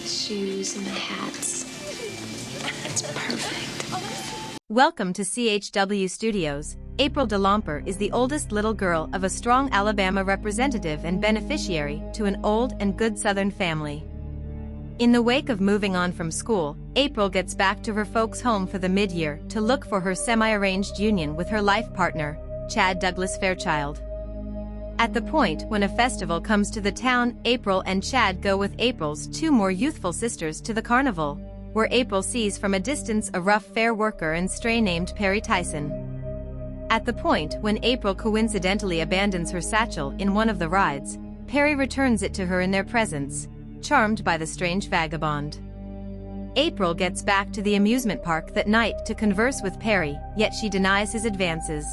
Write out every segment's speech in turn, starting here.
shoes and the hats. It's perfect. Welcome to CHW Studios. April DeLomper is the oldest little girl of a strong Alabama representative and beneficiary to an old and good Southern family. In the wake of moving on from school, April gets back to her folks' home for the mid-year to look for her semi-arranged union with her life partner, Chad Douglas Fairchild. At the point when a festival comes to the town, April and Chad go with April's two more youthful sisters to the carnival, where April sees from a distance a rough fair worker and stray named Perry Tyson. At the point when April coincidentally abandons her satchel in one of the rides, Perry returns it to her in their presence, charmed by the strange vagabond. April gets back to the amusement park that night to converse with Perry, yet she denies his advances.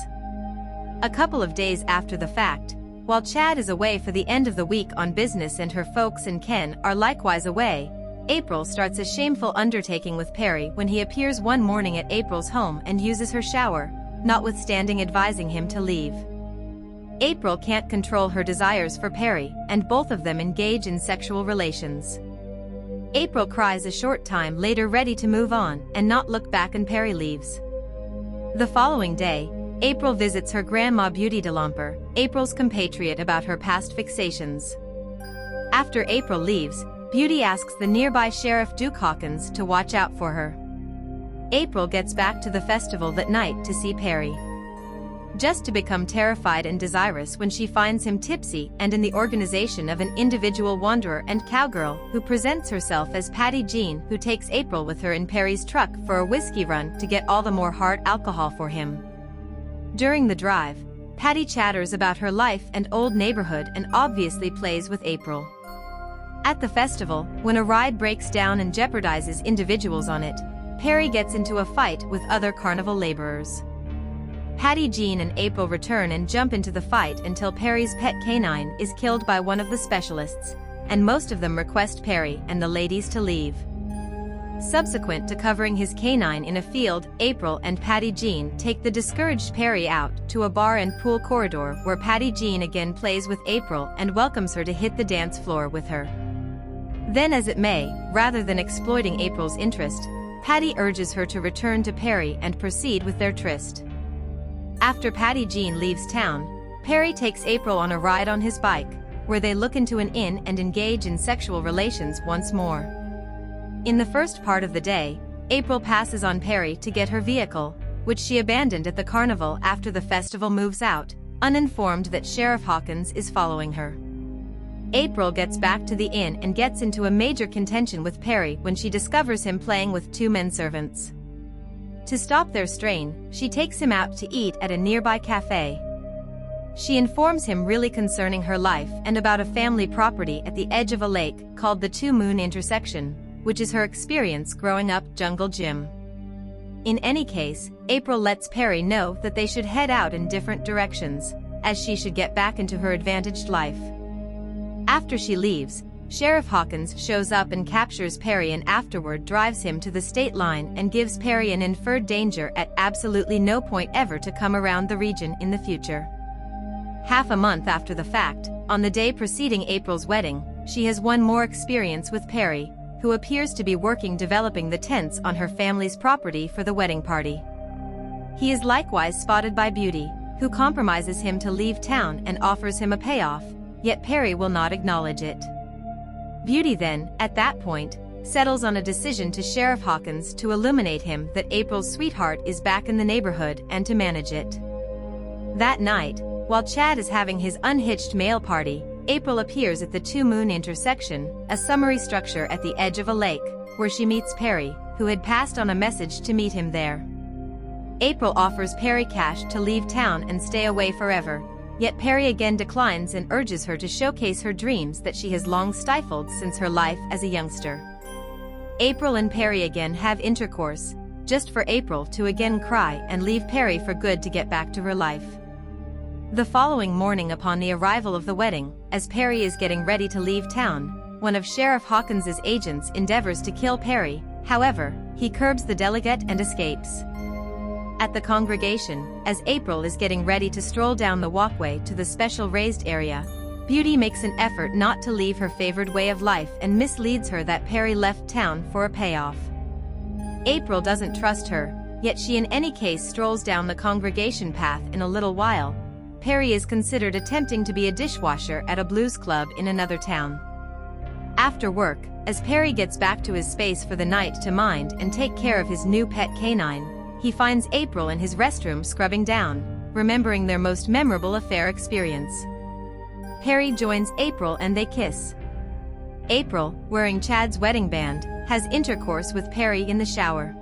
A couple of days after the fact, while Chad is away for the end of the week on business and her folks and Ken are likewise away, April starts a shameful undertaking with Perry when he appears one morning at April's home and uses her shower, notwithstanding advising him to leave. April can't control her desires for Perry, and both of them engage in sexual relations. April cries a short time later, ready to move on and not look back, and Perry leaves. The following day, April visits her grandma Beauty DeLomper, April's compatriot, about her past fixations. After April leaves, Beauty asks the nearby Sheriff Duke Hawkins to watch out for her. April gets back to the festival that night to see Perry, just to become terrified and desirous when she finds him tipsy and in the organization of an individual wanderer and cowgirl who presents herself as Patty Jean, who takes April with her in Perry's truck for a whiskey run to get all the more hard alcohol for him. During the drive, Patty chatters about her life and old neighborhood and obviously plays with April. At the festival, when a ride breaks down and jeopardizes individuals on it, Perry gets into a fight with other carnival laborers. Patty Jean and April return and jump into the fight until Perry's pet canine is killed by one of the specialists, and most of them request Perry and the ladies to leave. Subsequent to covering his canine in a field, April and Patty Jean take the discouraged Perry out to a bar and pool corridor where Patty Jean again plays with April and welcomes her to hit the dance floor with her. Then, as it may, rather than exploiting April's interest, Patty urges her to return to Perry and proceed with their tryst. After Patty Jean leaves town, Perry takes April on a ride on his bike, where they look into an inn and engage in sexual relations once more. In the first part of the day, April passes on Perry to get her vehicle, which she abandoned at the carnival after the festival moves out, uninformed that Sheriff Hawkins is following her. April gets back to the inn and gets into a major contention with Perry when she discovers him playing with two men servants. To stop their strain, she takes him out to eat at a nearby cafe. She informs him really concerning her life and about a family property at the edge of a lake called the Two Moon Intersection, which is her experience growing up Jungle Gym. In any case, April lets Perry know that they should head out in different directions, as she should get back into her advantaged life. After she leaves, Sheriff Hawkins shows up and captures Perry and afterward drives him to the state line and gives Perry an inferred danger at absolutely no point ever to come around the region in the future. Half a month after the fact, on the day preceding April's wedding, she has one more experience with Perry, who appears to be working developing the tents on her family's property for the wedding party. He is likewise spotted by Beauty, who compromises him to leave town and offers him a payoff, yet Perry will not acknowledge it. Beauty then, at that point, settles on a decision to Sheriff Hawkins to illuminate him that April's sweetheart is back in the neighborhood and to manage it. That night, while Chad is having his unhitched male party, April appears at the Two Moon Intersection, a summary structure at the edge of a lake, where she meets Perry, who had passed on a message to meet him there. April offers Perry cash to leave town and stay away forever, yet Perry again declines and urges her to showcase her dreams that she has long stifled since her life as a youngster. April and Perry again have intercourse, just for April to again cry and leave Perry for good to get back to her life. The following morning, upon the arrival of the wedding, as Perry is getting ready to leave town, one of Sheriff Hawkins's agents endeavors to kill Perry. However, he curbs the delegate and escapes. At the congregation, as April is getting ready to stroll down the walkway to the special raised area, Beauty makes an effort not to leave her favored way of life and misleads her that Perry left town for a payoff. April doesn't trust her, yet she in any case strolls down the congregation path. In a little while, Perry is considered attempting to be a dishwasher at a blues club in another town. After work, as Perry gets back to his space for the night to mind and take care of his new pet canine, he finds April in his restroom scrubbing down, remembering their most memorable affair experience. Perry joins April and they kiss. April, wearing Chad's wedding band, has intercourse with Perry in the shower.